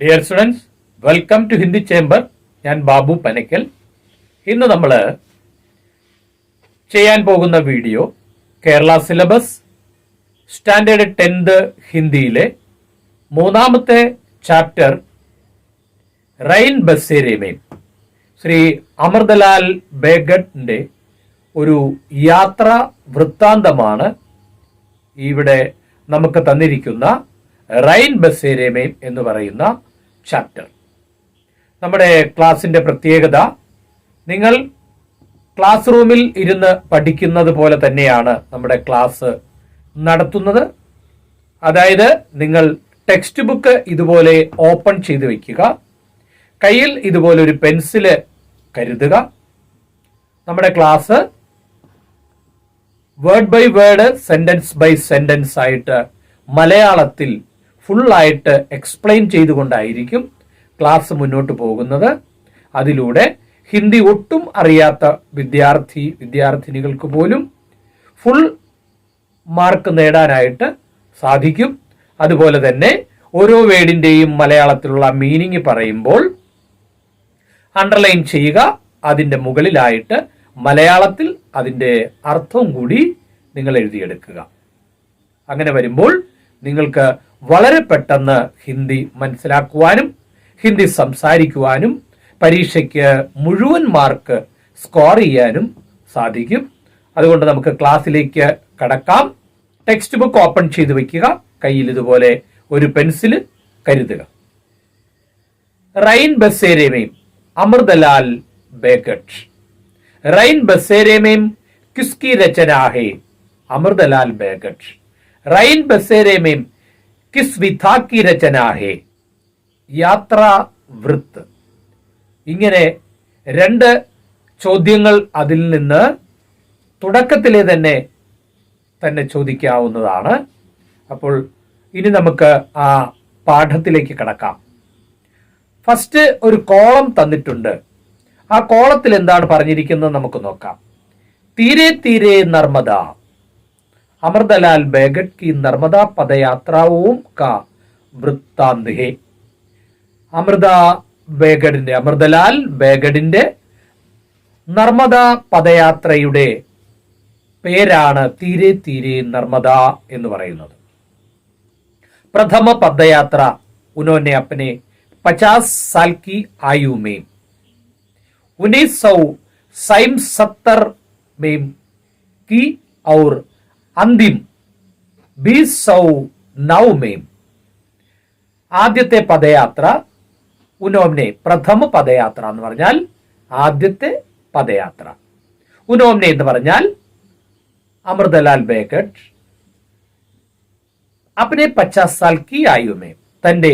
Dear students, welcome to Hindi chamber. ഞാൻ ബാബു പനക്കൽ. ഇന്ന് നമ്മൾ ചെയ്യാൻ പോകുന്ന video Kerala syllabus standard 10th ഹിന്ദിയിലെ മൂന്നാമത്തെ ചാപ്റ്റർ റൈൻ ബസേരെ മേം ശ്രീ അമൃതലാൽ ബേഗഡിന്റെ ഒരു യാത്രാ വൃത്താന്തമാണ് ഇവിടെ നമുക്ക് തന്നിരിക്കുന്ന റൈൻ ബസേരെ മേം എന്ന് പറയുന്ന ചാപ്റ്റർ. നമ്മുടെ ക്ലാസിന്റെ പ്രത്യേകത, നിങ്ങൾ ക്ലാസ് റൂമിൽ ഇരുന്ന് പഠിക്കുന്നത് പോലെ തന്നെയാണ് നമ്മുടെ ക്ലാസ് നടത്തുന്നത്. അതായത് നിങ്ങൾ ടെക്സ്റ്റ് ബുക്ക് ഇതുപോലെ ഓപ്പൺ ചെയ്ത് വെക്കുക, കയ്യിൽ ഇതുപോലെ ഒരു പെൻസില് കരുതുക. നമ്മുടെ class word by word, sentence by sentence ആയിട്ട് മലയാളത്തിൽ ഫുള്ളായിട്ട് എക്സ്പ്ലെയിൻ ചെയ്തുകൊണ്ടായിരിക്കും ക്ലാസ് മുന്നോട്ട് പോകുന്നത്. അതിലൂടെ ഹിന്ദി ഒട്ടും അറിയാത്ത വിദ്യാർത്ഥിനികൾക്ക് പോലും ഫുൾ മാർക്ക് നേടാനായിട്ട് സാധിക്കും. അതുപോലെ തന്നെ ഓരോ വേർഡിന്റെയും മലയാളത്തിലുള്ള മീനിങ് പറയുമ്പോൾ അണ്ടർലൈൻ ചെയ്യുക, അതിൻ്റെ മുകളിലായിട്ട് മലയാളത്തിൽ അതിൻ്റെ അർത്ഥവും കൂടി നിങ്ങൾ എഴുതിയെടുക്കുക. അങ്ങനെ വരുമ്പോൾ നിങ്ങൾക്ക് വളരെ പെട്ടെന്ന് ഹിന്ദി മനസ്സിലാക്കുവാനും ഹിന്ദി സംസാരിക്കുവാനും പരീക്ഷയ്ക്ക് മുഴുവൻ മാർക്ക് സ്കോർ ചെയ്യാനും സാധിക്കും. അതുകൊണ്ട് നമുക്ക് ക്ലാസ്സിലേക്ക് കടക്കാം. ടെക്സ്റ്റ് ബുക്ക് ഓപ്പൺ ചെയ്ത് വെക്കുക, കയ്യിൽ ഇതുപോലെ ഒരു പെൻസില് കരുതുക. റൈൻ ബസേരെ മേം അമൃതലാൽ ബേഗഡ്. റൈൻ ബസേരെ മേം കിസ്കി രചന ഹേ? അമൃതലാൽ ബേഗഡ്. റൈൻ ബസേരെ മേം കിസ് വിധാ കി രചന ഹേ? യാത്രാ വൃത്ത്. ഇങ്ങനെ രണ്ട് ചോദ്യങ്ങൾ അതിൽ നിന്ന് തുടക്കത്തിലെ തന്നെ ചോദിക്കാവുന്നതാണ്. അപ്പോൾ ഇനി നമുക്ക് ആ പാഠത്തിലേക്ക് കടക്കാം. ഫസ്റ്റ് ഒരു കോളം തന്നിട്ടുണ്ട്. ആ കോളത്തിൽ എന്താണ് പറഞ്ഞിരിക്കുന്നത് നമുക്ക് നോക്കാം. തീരെ തീരെ നർമ്മദ. അമൃതലാൽ ബേഗഡ് की नर्मदा പദയാത്രാവും का വൃത്താന്ത് ഹേ. അമൃതലാൽ ബേഗഡിന്റെ നർമ്മദ പദയാത്രയുടെ പേരാണ് തീരെ തീരെ നർമ്മദ എന്ന് പറയുന്നത്. പ്രഥമ പദയാത്ര उन्होंने अपने 50 साल की आयु में 1970 में की और अंतिम 2009 में. ആദ്യത്തെ പദയാത്ര ഉനോംനെ, പ്രഥമ പദയാത്ര എന്ന് പറഞ്ഞാൽ ആദ്യത്തെ പദയാത്ര. ഉനോംനെ എന്ന് പറഞ്ഞാൽ അമൃതലാൽ ബേഗഡ് അപ്നെ 50 साल की आयु में, തന്റെ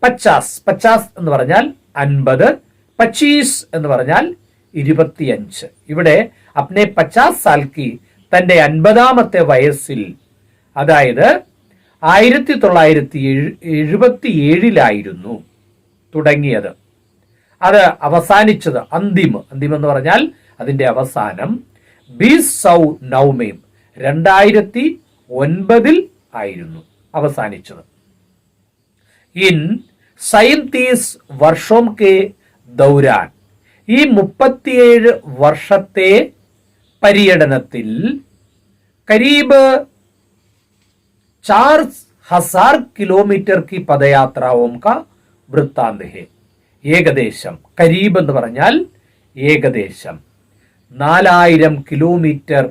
50 എന്ന് പറഞ്ഞാൽ 50, 25 എന്ന് പറഞ്ഞാൽ 25. ഇവിടെ അപ്നെ 50 साल की, തന്റെ 50ാമത്തെ വയസ്സിൽ, അതായത് 1977 തുടങ്ങിയത്. അത് അവസാനിച്ചത് അന്തിം എന്ന് പറഞ്ഞാൽ അതിന്റെ അവസാനം 2009 2009 ആയിരുന്നു അവസാനിച്ചത്. ഇൻ 37 വർഷോം കെ ദൗരാൻ, ഈ 37 വർഷത്തെ പര്യടനത്തിൽ കരീബ് 4000 കിലോമീറ്റർ की പദയാത്രാവും का വൃത്താന്ത് ഹേ. ഏകദേശം, കരീബ് എന്ന് പറഞ്ഞാൽ ഏകദേശം 4000 കിലോമീറ്റർ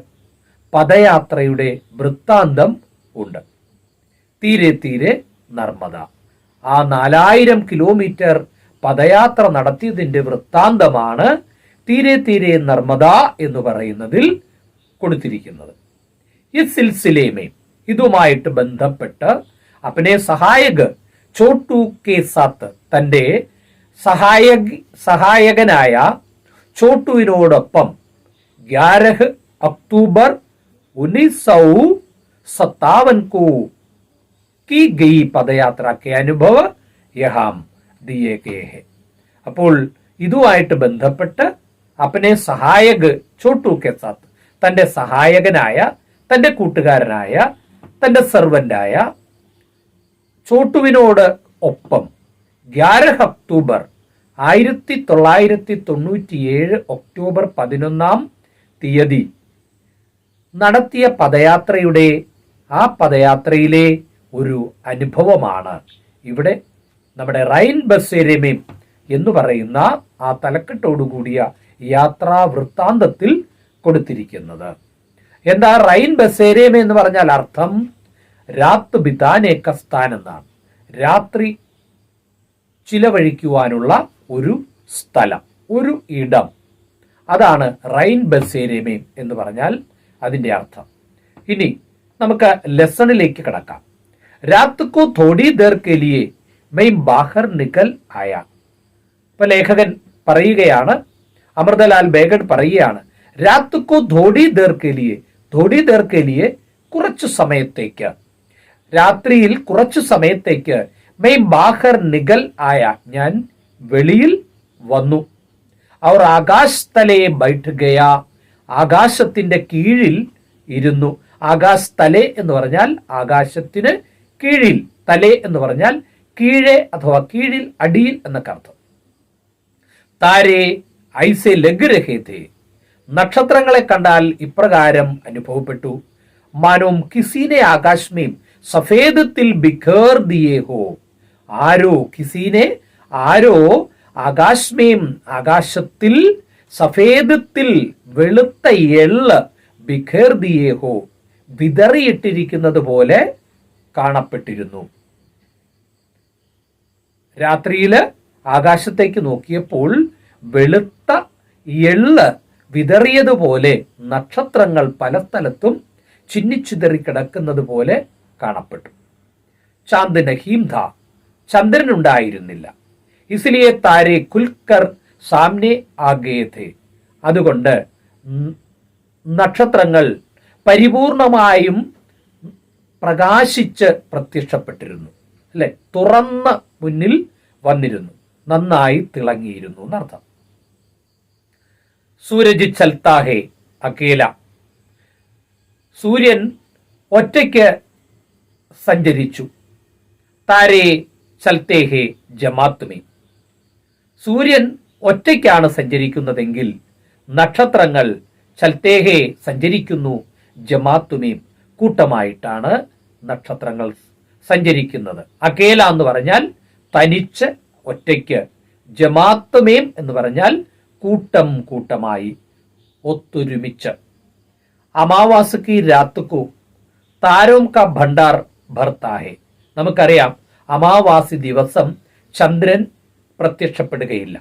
പദയാത്രയുടെ വൃത്താന്തം ഉണ്ട്. തീരെ തീരെ നർമ്മദ, ആ 4000 കിലോമീറ്റർ പദയാത്ര നടത്തിയതിന്റെ വൃത്താന്തമാണ് തീരെ തീരെ നർമ്മദ എന്ന് പറയുന്നതിൽ കൊടുത്തിരിക്കുന്നത്. ഈ സിൽസിലേമേ, ഇതുമായിട്ട് ബന്ധപ്പെട്ട് അപ്പനെ സഹായക് ചോട്ടു കെ സാത്ത്, തന്റെ സഹായകനായ ചോട്ടുവിനോടൊപ്പം 11 अक्टूबर 1957 को की गई പദയാത്ര के അനുഭവ യഹാം ദിയേ ഗേ ഹെ. അപ്പോൾ ഇതുമായിട്ട് ബന്ധപ്പെട്ട് അപ്പനെ സഹായക് ചോട്ടു കെ സാത്ത്, തന്റെ സഹായകനായ, തന്റെ കൂട്ടുകാരനായ, തന്റെ സെർവന്റായ ചോട്ടുവിനോട് ഒപ്പം 11 ഒക്ടോബർ 1997 ഒക്ടോബർ 11 നടത്തിയ പദയാത്രയുടെ ആ പദയാത്രയിലെ ഒരു അനുഭവമാണ് ഇവിടെ നമ്മുടെ റൈൻ ബസേരമേം എന്ന് പറയുന്ന ആ തലക്കെട്ടോടുകൂടിയ യാത്രാ വൃത്താന്തത്തിൽ കൊടുത്തിരിക്കുന്നത്. എന്താ റൈൻ ബസേരമേ എന്ന് പറഞ്ഞാൽ അർത്ഥം രാത്ത് ബിതാനേ ക സ്ഥാൻ എന്നാണ്. രാത്രി ചിലവഴിക്കുവാനുള്ള ഒരു സ്ഥലം, ഒരു ഇടം. അതാണ് റൈൻ ബസേരമേം എന്ന് പറഞ്ഞാൽ അതിൻ്റെ അർത്ഥം. ഇനി നമുക്ക് ലെസണിലേക്ക് കടക്കാം. രാത് കോ Todi there K ലിയേ May Bahar nickel ആയ. ഇപ്പൊ ലേഖകൻ പറയുകയാണ്, അമൃതലാൽ ബേഗഡ് പറയുകയാണ്, രാത് കോ ധോടി ദേർ കെ ലിയേ കുറച്ചു സമയത്തേക്ക്, രാത്രിയിൽ കുറച്ചു സമയത്തേക്ക് മെയ് ബാഹർ നിഗൽ ആയ, ഞാൻ വെളിയിൽ വന്നു. അവർ ആകാശ് തലയെ ബൈഠ് ഗയ, ആകാശത്തിന്റെ കീഴിൽ ഇരുന്നു. ആകാശ് തലേ എന്ന് പറഞ്ഞാൽ ആകാശത്തിന് കീഴിൽ, തലേ എന്ന് പറഞ്ഞാൽ കീഴെ അഥവാ കീഴിൽ, അടിയിൽ എന്നൊക്കെ അർത്ഥം. താരേ ഐസെ ലഗ് രഹേ ഥേ, നക്ഷത്രങ്ങളെ കണ്ടാൽ ഇപ്രകാരം അനുഭവപ്പെട്ടു. മാനോം കിസീനെ ആകാശ്മേം സഫേദത്തിൽ ബിഖേർ ദിയേ ഹോ, ആരോ കിസീനെ, ആരോ ആകാശ്മേം ആകാശത്തിൽ, സഫേദത്തിൽ വെളുത്ത എള്ള്, ബിഖേർ ദിയേ ഹോ വിതറിയിട്ടിരിക്കുന്നത് പോലെ കാണപ്പെട്ടിരുന്നു. രാത്രിയില് ആകാശത്തേക്ക് നോക്കിയപ്പോൾ വെളുത്ത എള്ള് വിതറിയതുപോലെ നക്ഷത്രങ്ങൾ പല സ്ഥലത്തും ചിന്നിച്ചിതറി കിടക്കുന്നത് പോലെ കാണപ്പെട്ടു. ചാന്ദ് നഹീം ഥാ, ചന്ദ്രൻ ഉണ്ടായിരുന്നില്ല. ഇസ്ലിയെ താരെ കുൽക്കർ സാമ്നെ ആഗേ ഥേ, അതുകൊണ്ട് നക്ഷത്രങ്ങൾ പരിപൂർണമായും പ്രകാശിച്ച് പ്രത്യക്ഷപ്പെട്ടിരുന്നു. അല്ലെ, തുറന്ന് മുന്നിൽ വന്നിരുന്നു, നന്നായി തിളങ്ങിയിരുന്നു എന്നർത്ഥം. സൂരജ് ചൽത്താഹേ അകേല, സൂര്യൻ ഒറ്റയ്ക്ക് സഞ്ചരിച്ചു. താരേ ചൽത്തേഹേ ജമാത്തുമേ, സൂര്യൻ ഒറ്റയ്ക്കാണ് സഞ്ചരിക്കുന്നതെങ്കിൽ നക്ഷത്രങ്ങൾ ചൽത്തേഹേ സഞ്ചരിക്കുന്നു, ജമാത്തുമേം കൂട്ടമായിട്ടാണ് നക്ഷത്രങ്ങൾ സഞ്ചരിക്കുന്നത്. അകേല എന്ന് പറഞ്ഞാൽ തനിച്ച്, ഒറ്റയ്ക്ക്. ജമാത്തുമേം എന്ന് പറഞ്ഞാൽ കൂട്ടം കൂട്ടമായി, ഒത്തൊരുമിച്ച്. അമാവാസക്ക് രാത്തുക്കു താരോം ക ഭണ്ഡാർ ഭർത്താഹേ, നമുക്കറിയാം അമാവാസി ദിവസം ചന്ദ്രൻ പ്രത്യക്ഷപ്പെടുകയില്ല.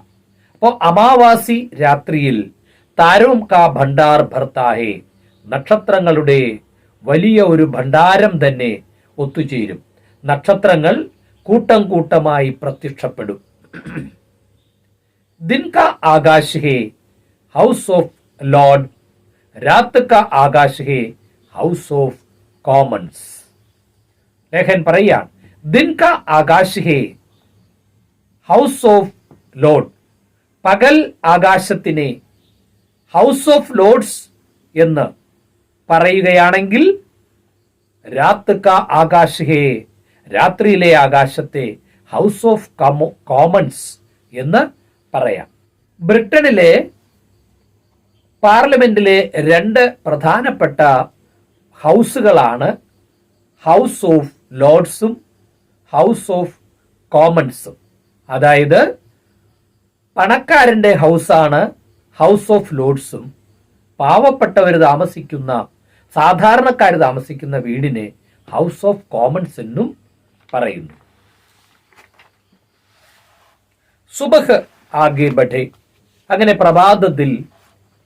അപ്പോൾ അമാവാസി രാത്രിയിൽ താരോം ക ഭണ്ഡാർ ഭർത്താഹേ, നക്ഷത്രങ്ങളുടെ വലിയ ഒരു ഭണ്ഡാരം തന്നെ ഒത്തുചേരും. നക്ഷത്രങ്ങൾ കൂട്ടം കൂട്ടമായി പ്രത്യക്ഷപ്പെടും. दिन का आकाश है हाउस ऑफ लॉर्ड, रात का आकाश है हाउस ऑफ कॉमन्स. ലേഖൻ പറയാൻ, ദിൻ കാ ആകാശ് ഹേ ഹൗസ് ഓഫ് ലോർഡ്, പകൽ ആകാശത്തിനെ ഹൗസ് ഓഫ് ലോർഡ്സ് എന്ന് പറയുകയാണെങ്കിൽ രാത് കാ ആകാശ് ഹേ, രാത്രിയിലെ ആകാശത്തെ ഹൗസ് ഓഫ് കോമൺസ് എന്ന് പറയാം. ബ്രിട്ടനിലെ പാർലമെന്റിലെ 2 പ്രധാനപ്പെട്ട ഹൗസുകളാണ് ഹൗസ് ഓഫ് ലോർഡ്സും ഹൗസ് ഓഫ് കോമൺസും. അതായത് പണക്കാരന്റെ ഹൗസാണ് ഹൗസ് ഓഫ് ലോർഡ്സും, പാവപ്പെട്ടവർ താമസിക്കുന്ന, സാധാരണക്കാർ താമസിക്കുന്ന വീടിനെ ഹൗസ് ഓഫ് കോമൺസ് എന്നും പറയുന്നു. സുബഹ് ആകെ ബഡേ, അങ്ങനെ പ്രഭാതത്തിൽ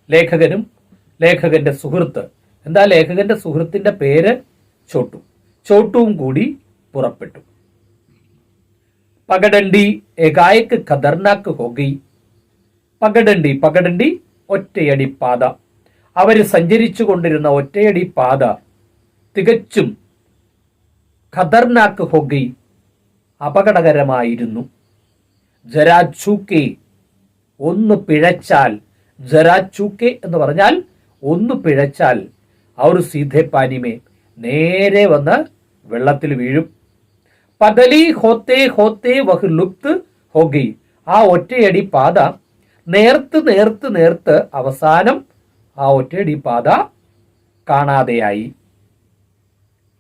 ലേഖകനും ലേഖകന്റെ സുഹൃത്ത്, എന്താ ലേഖകന്റെ സുഹൃത്തിന്റെ പേര് ചോട്ടുവും കൂടി പുറപ്പെട്ടു. പകഡണ്ടി ഏകായക്ക് ഖതർനാക്ക് ഹോഗി, പകഡണ്ടി ഒറ്റയടി പാത, അവര് സഞ്ചരിച്ചു കൊണ്ടിരുന്ന ഒറ്റയടി പാത തികച്ചും ഖതർനാക്ക് ഹോഗി, അപകടകരമായിരുന്നു. ജരാചൂക്കെ, ഒന്ന് പിഴച്ചാൽ, ജരാചൂക്കെ എന്ന് പറഞ്ഞാൽ ഒന്ന് പിഴച്ചാൽ അവർ സീധേ പാനിമേ, നേരെ വന്ന് വെള്ളത്തിൽ വീഴും. പതലി ഹോത്തേ ഹോത്തേ വഹ് ലുപ്ത് ഹോഗി. ആ ഒറ്റയടി പാത നേർത്ത് നേർത്ത് നേർത്ത് അവസാനം ആ ഒറ്റയടി പാത കാണാതെയായി.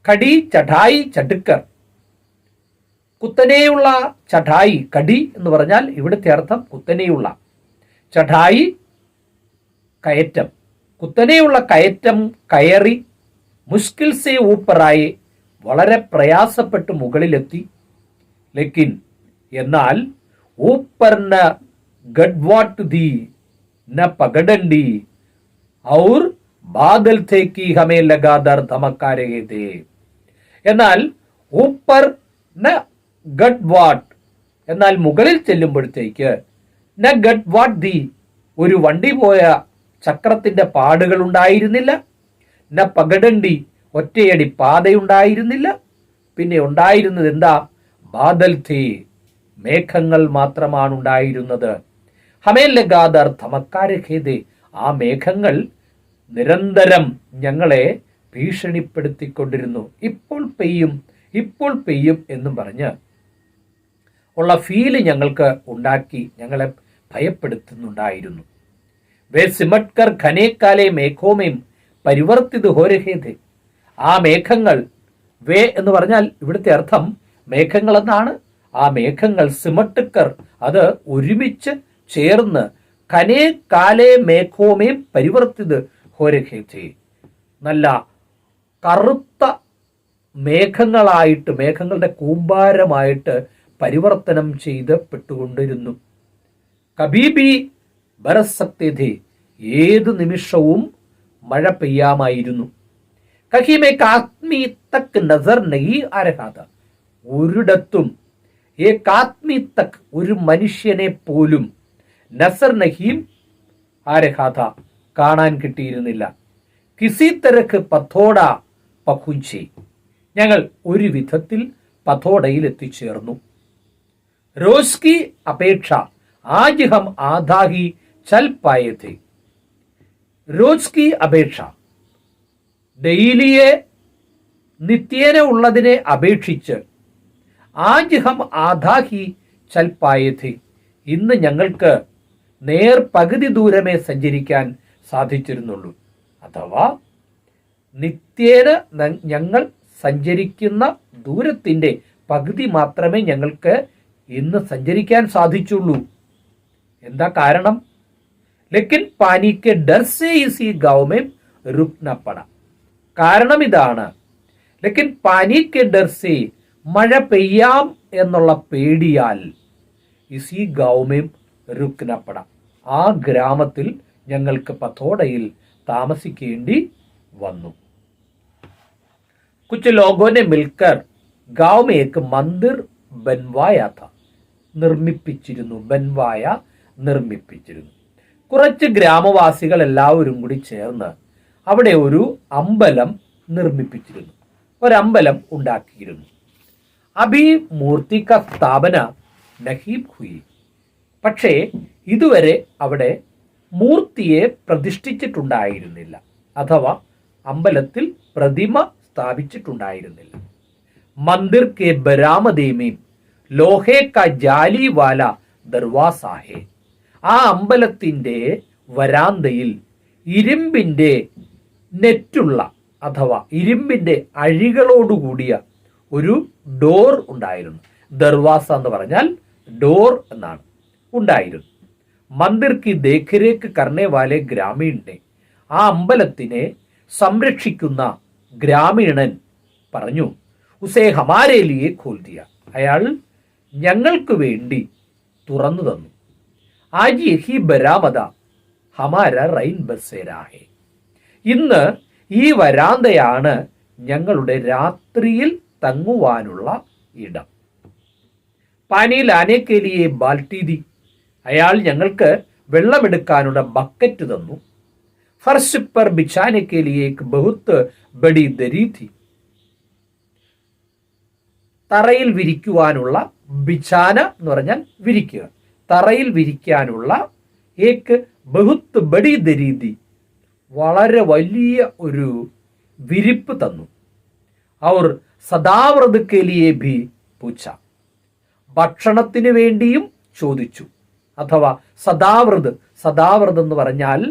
കടി ചഠായി ചടുക്കർ. കുത്തനെയുള്ള ചഠായി, കടി എന്ന് പറഞ്ഞാൽ ഇവിടുത്തെ അർത്ഥം കുത്തനെയുള്ള, ചഠായി കയറ്റം, കുത്തനെയുള്ള കയറ്റം കയറി മുഷ്കിൽ സേ ഊപ്പറായി, വളരെ പ്രയാസപ്പെട്ട് മുകളിലെത്തി. ലേക്കിൻ എന്നാൽ ഊപ്പർ ന ഗഡ്വാട്ട് ദി ന പകടണ്ടി ഔർ ബാദൽ തേക്കി ഹമേ ലഗാദർ ധമക്കാ രഹേ ഥേ. എന്നാൽ ഊപ്പർ ന ഗഡ്വാട്ട്, എന്നാൽ മുകളിൽ ചെല്ലുമ്പോഴത്തേക്ക് ന ഗഡ്വാട്ട് ദി, ഒരു വണ്ടി പോയ ചക്രത്തിന്റെ പാടുകൾ ഉണ്ടായിരുന്നില്ല. ന പകടണ്ടി, ഒറ്റയടി പാതയുണ്ടായിരുന്നില്ല. പിന്നെ ഉണ്ടായിരുന്നത് എന്താ? ബാദൽ ഥേ, മേഘങ്ങൾ മാത്രമാണ് ഉണ്ടായിരുന്നത്. ഹമേ ലഗാദർ ധമക്കാ രഹേ ഥേ, ആ മേഘങ്ങൾ നിരന്തരം ഞങ്ങളെ ഭീഷണിപ്പെടുത്തിക്കൊണ്ടിരുന്നു. ഇപ്പോൾ പെയ്യും, ഇപ്പോൾ പെയ്യും എന്നും പറഞ്ഞ് ഉള്ള ഫീല് ഞങ്ങൾക്ക് ഉണ്ടാക്കി ഞങ്ങളെ ഭയപ്പെടുത്തുന്നുണ്ടായിരുന്നു. വേ സിമട്കർ ഘനേക്കാലെ മേഘോമേം പരിവർത്തിത് ഹോരഹേത്. ആ മേഘങ്ങൾ, വേ എന്ന് പറഞ്ഞാൽ ഇവിടുത്തെ അർത്ഥം മേഘങ്ങൾ എന്നാണ്. ആ മേഘങ്ങൾ സിമട്കർ, അത് ഒരുമിച്ച് ചേർന്ന്, ഖനേ കാലേ മേഘോമേം പരിവർത്തിത് ഹോരഹേത്, നല്ല കറുത്ത മേഘങ്ങളായിട്ട്, മേഘങ്ങളുടെ കൂമ്പാരമായിട്ട് പരിവർത്തനം ചെയ്ത് പെട്ടുകൊണ്ടിരുന്നു. കബീബി ബരസക്തേ, ഏതു നിമിഷവും മഴ പെയ്യാമായിരുന്നു. കഹിമേ കാത്മി തക് നസർ നഹി ആരഹാത, ഒരിടത്തും ഏകാത്മി തക്, ഒരു മനുഷ്യനെ പോലും നസർ നഹീം ആരഹാത, കാണാൻ കിട്ടിയിരുന്നില്ല. കിസി തരക്ക് പഥോട പഹുഞ്ചി, ഞങ്ങൾ ഒരു വിധത്തിൽ പഥോടയിൽ എത്തിച്ചേർന്നു. रोज की अपेक्षा आज हम आधा ही चल पाए थे. रोज की അപേക്ഷ, ഡെയിലിയെ നിത്യേന ഉള്ളതിനെ അപേക്ഷിച്ച് ആജ് ഹം ആധാ ഹി ചൽ പായേ ഥേ, ഇന്ന് ഞങ്ങൾക്ക് നേർ പകുതി ദൂരമേ സഞ്ചരിക്കാൻ സാധിച്ചിരുന്നുള്ളൂ. അഥവാ നിത്യേന ഞങ്ങൾ സഞ്ചരിക്കുന്ന ദൂരത്തിന്റെ പകുതി മാത്രമേ ഞങ്ങൾക്ക് ഇന്ന് സഞ്ചരിക്കാൻ സാധിച്ചുള്ളൂ. എന്താ കാരണം? ലേക്കിൻ പാനിക്ക് ഡർ സേ ഇസി ഗാവ് മേ രുക്ന പട. കാരണം ഇതാണ്, ലേക്കിൻ പാനിക്ക് ഡർ സേ, മഴ പെയ്യാം എന്നുള്ള പേടിയാൽ, ഇസി ഗാവ് മേ രുക്ന പട, ആ ഗ്രാമത്തിൽ ഞങ്ങൾക്ക് പഥോടയിൽ താമസിക്കേണ്ടി വന്നു. കുछ लोगों ने मिलकर गांव में एक मंदिर बनवाया था. നിർമ്മിപ്പിച്ചിരുന്നു, ബൻവായ നിർമ്മിപ്പിച്ചിരുന്നു. കുറച്ച് ഗ്രാമവാസികൾ എല്ലാവരും കൂടി ചേർന്ന് അവിടെ ഒരു അമ്പലം നിർമ്മിപ്പിച്ചിരുന്നു, ഒരമ്പലം ഉണ്ടാക്കിയിരുന്നു. അഭി മൂർത്തി ക സ്ഥാപന നഹീബ് ഹുയി, പക്ഷേ ഇതുവരെ അവിടെ മൂർത്തിയെ പ്രതിഷ്ഠിച്ചിട്ടുണ്ടായിരുന്നില്ല, അഥവാ അമ്പലത്തിൽ പ്രതിമ സ്ഥാപിച്ചിട്ടുണ്ടായിരുന്നില്ല. മന്ദിർ കെ ബരാമദേമേം ലോഹേ ക ജാലി വാല ദർവാസ ഹേ, ആ അമ്പലത്തിന്റെ വരാന്തയിൽ ഇരുമ്പിന്റെ നെറ്റുള്ള, അഥവാ ഇരുമ്പിന്റെ അഴികളോടുകൂടിയ ഒരു ഡോർ ഉണ്ടായിരുന്നു. ദർവാസ എന്ന് പറഞ്ഞാൽ ഡോർ എന്നാണ്, ഉണ്ടായിരുന്നു. മന്ദിർ കി ദേഖരേഖ് കർണേ വാലെ ഗ്രാമീണനെ, ആ അമ്പലത്തിനെ സംരക്ഷിക്കുന്ന ഗ്രാമീണൻ പറഞ്ഞു, ഉസേ ഹമാരേ ലിയേ ഖോൽ ദിയ, അയാൾ ഞങ്ങൾക്ക് വേണ്ടി തുറന്നു തന്നു. ആജ് യഹി ബരാമദ ഹമാര റൈൻ ബസേരാ ഹേ, ഇന്ന് ഈ വരാന്തയാണ് ഞങ്ങളുടെ രാത്രിയിൽ തങ്ങുവാനുള്ള ഇടം. പാനി ലാനെ കെ ലിയേ ബാൽട്ടി ദി, അയാൾ ഞങ്ങൾക്ക് വെള്ളമെടുക്കാനുള്ള ബക്കറ്റ് തന്നു. ഫർശ് പർ ബിഛാനെ കെ ലിയേ ഏക് ബഹുത്ത് ബഡി ദരി ഥി, തറയിൽ വിരിക്കുവാനുള്ള, ബിഛാന എന്ന് പറഞ്ഞാൽ വിരിക്കുക, തറയിൽ വിരിക്കാനുള്ള ഏക് ബഹുത്ത് ബഡി ദരീതി, വളരെ വലിയ ഒരു വിരിപ്പ് തന്നു. അവർ സദാവ്രത് കെ ലിയേ ഭി പൂച്ച, ഭക്ഷണത്തിന് വേണ്ടിയും ചോദിച്ചു. അഥവാ സദാവൃത് എന്ന് പറഞ്ഞാൽ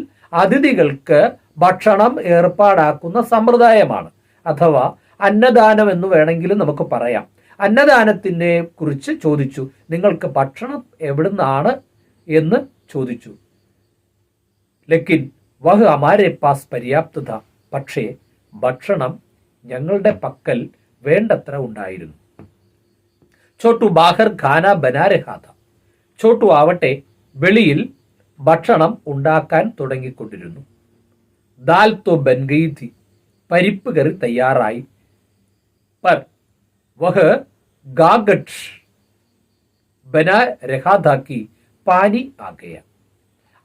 അതിഥികൾക്ക് ഭക്ഷണം ഏർപ്പാടാക്കുന്ന സമ്പ്രദായമാണ്. അഥവാ അന്നദാനം എന്ന് വേണമെങ്കിലും നമുക്ക് പറയാം. അന്നദാനത്തിനെ കുറിച്ച് ചോദിച്ചു. നിങ്ങൾക്ക് ഭക്ഷണം എവിടുന്നാണ് എന്ന് ചോദിച്ചു. ലേക്കിൻ വഹ് ഹമാരെ പാസ് പര്യാപ്തത, പക്ഷേ ഭക്ഷണം ഞങ്ങളുടെ പക്കൽ വേണ്ടത്ര ഉണ്ടായിരുന്നു. ചോട്ടു ബാഹർ ഖാന ബനാ രഹാ ഥാ. ചോട്ടു ആവട്ടെ വെളിയിൽ ഭക്ഷണം ഉണ്ടാക്കാൻ തുടങ്ങിക്കൊണ്ടിരുന്നു. ദാൽ തോ ബൻ ഗയി ഥി, പരിപ്പ് കറി തയ്യാറായി. പർ വഹ് ഗാഗട്ട് ബനാ രഹാ ഥാ കി പാനി ആ ഗയ.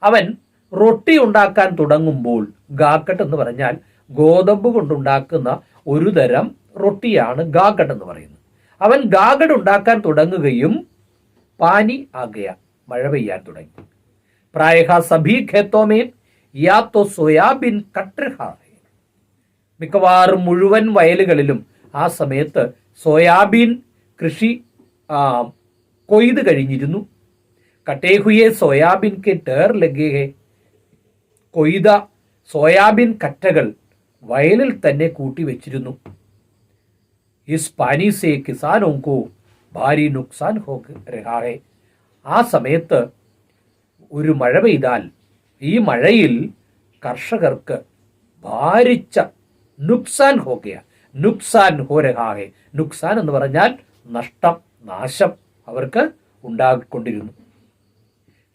അവൻ റൊട്ടി ഉണ്ടാക്കാൻ തുടങ്ങുമ്പോൾ, ഗാഗട്ട് എന്ന് പറഞ്ഞാൽ ഗോതമ്പ് കൊണ്ടുണ്ടാക്കുന്ന ഒരു തരം റൊട്ടിയാണ് ഗാഗട്ട് എന്ന് പറയുന്നത്. അവൻ ഗാഗട്ട് ഉണ്ടാക്കാൻ തുടങ്ങുകയും പാനി ആ ഗയ, മഴ പെയ്യാൻ തുടങ്ങി. പ്രായഃ സഭി ഖേത്തോമേ യാ തോ സോയാബീൻ കട്ട് രഹാ ഹൈ. മിക്കവാറും മുഴുവൻ വയലുകളിലും ആ സമയത്ത് സോയാബീൻ കൃഷി കൊയ്ത് കഴിഞ്ഞിരുന്നു. കട്ടേ ഹുയെ സോയാബീൻ കെ ടേർ ലഗേ ഹെ. കൊയ്ത സോയാബീൻ കറ്റകൾ വയലിൽ തന്നെ കൂട്ടിവെച്ചിരുന്നു. ഇസ് പാനി സേ കിസാനോ കോ ഭാരി നുക്സാൻ ഹോ രഹാ ഹെ. ആ സമയത്ത് ഒരു മഴ പെയ്താൽ ഈ മഴയിൽ കർഷകർക്ക് ഭാരിച്ച നുക്സാൻ ഹോ ഗയ, നുക്സാൻ ഹോ രഹാ ഹെ. നുക്സാൻ എന്ന് പറഞ്ഞാൽ നഷ്ടം, നാശം അവർക്ക് ഉണ്ടാക്കിക്കൊണ്ടിരുന്നു.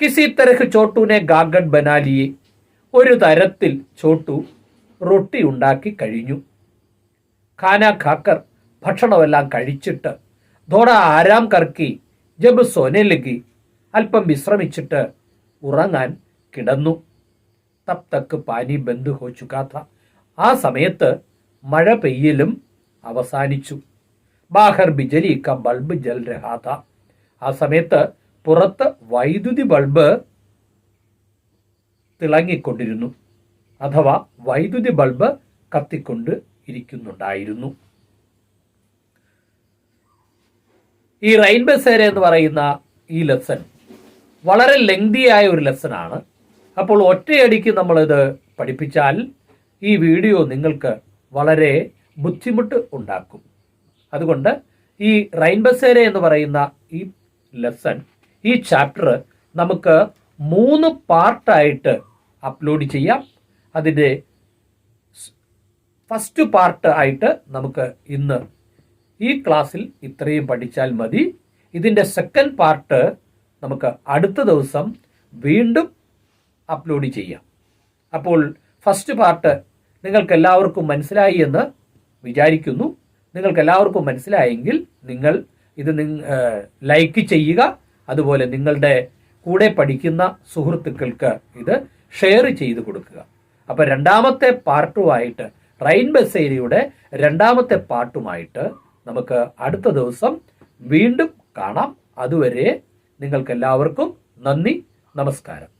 കിസി തരഹ് ചോട്ടുനെ ഗാഗട്ട് ബനാലിയെ. ഒരു തരത്തിൽ ചോട്ടു റൊട്ടി ഉണ്ടാക്കി കഴിഞ്ഞു. ഖാന ഖാക്കർ, ഭക്ഷണമെല്ലാം കഴിച്ചിട്ട്, ഥോഡ ആരാം കർക്കി ജബ് സോനെ ലഗി, അല്പം വിശ്രമിച്ചിട്ട് ഉറങ്ങാൻ കിടന്നു. തബ് തക്ക് പാനി ബന്ദ് ഹോ ചുകാ ഥാ. ആ സമയത്ത് മഴ പെയ്യലും അവസാനിച്ചു. ബാഹർ ബിജലി ക ബൾബ് ജൽ രഹാ ഥാ. ആ സമയത്ത് പുറത്ത് വൈദ്യുതി ബൾബ് തിളങ്ങിക്കൊണ്ടിരുന്നു. അഥവാ വൈദ്യുതി ബൾബ് കത്തിക്കൊണ്ട് ഇരിക്കുന്നുണ്ടായിരുന്നു. ഈ റൈൻ ബസേര എന്ന് പറയുന്ന ഈ ലെസൺ വളരെ ലെങ്തിയായ ഒരു ലെസണാണ്. അപ്പോൾ ഒറ്റയടിക്ക് നമ്മളിത് പഠിപ്പിച്ചാൽ ഈ വീഡിയോ നിങ്ങൾക്ക് വളരെ ബുദ്ധിമുട്ട് ഉണ്ടാക്കും. അതുകൊണ്ട് ഈ റൈൻ ബസേര എന്ന് പറയുന്ന ഈ ലെസൺ, ഈ ചാപ്റ്റർ നമുക്ക് 3 പാർട്ടായിട്ട് അപ്ലോഡ് ചെയ്യാം. അതിൻ്റെ ഫസ്റ്റ് പാർട്ട് ആയിട്ട് നമുക്ക് ഇന്ന് ഈ ക്ലാസ്സിൽ ഇത്രയും പഠിച്ചാൽ മതി. ഇതിൻ്റെ സെക്കൻഡ് പാർട്ട് നമുക്ക് അടുത്ത ദിവസം വീണ്ടും അപ്ലോഡ് ചെയ്യാം. അപ്പോൾ ഫസ്റ്റ് പാർട്ട് നിങ്ങൾക്ക് എല്ലാവർക്കും മനസ്സിലായി എന്ന് വിചാരിക്കുന്നു. നിങ്ങൾക്ക് എല്ലാവർക്കും മനസ്സിലായെങ്കിൽ നിങ്ങൾ ഇത് ലൈക്ക് ചെയ്യുക. അതുപോലെ നിങ്ങളുടെ കൂടെ പഠിക്കുന്ന സുഹൃത്തുക്കൾക്ക് ഇത് ഷെയർ ചെയ്ത് കൊടുക്കുക. അപ്പോൾ രണ്ടാമത്തെ പാർട്ടുമായിട്ട്, റൈൻ ബസേരയുടെ രണ്ടാമത്തെ പാർട്ടുമായിട്ട് നമുക്ക് അടുത്ത ദിവസം വീണ്ടും കാണാം. അതുവരെ നിങ്ങൾക്ക് എല്ലാവർക്കും നന്ദി, നമസ്കാരം.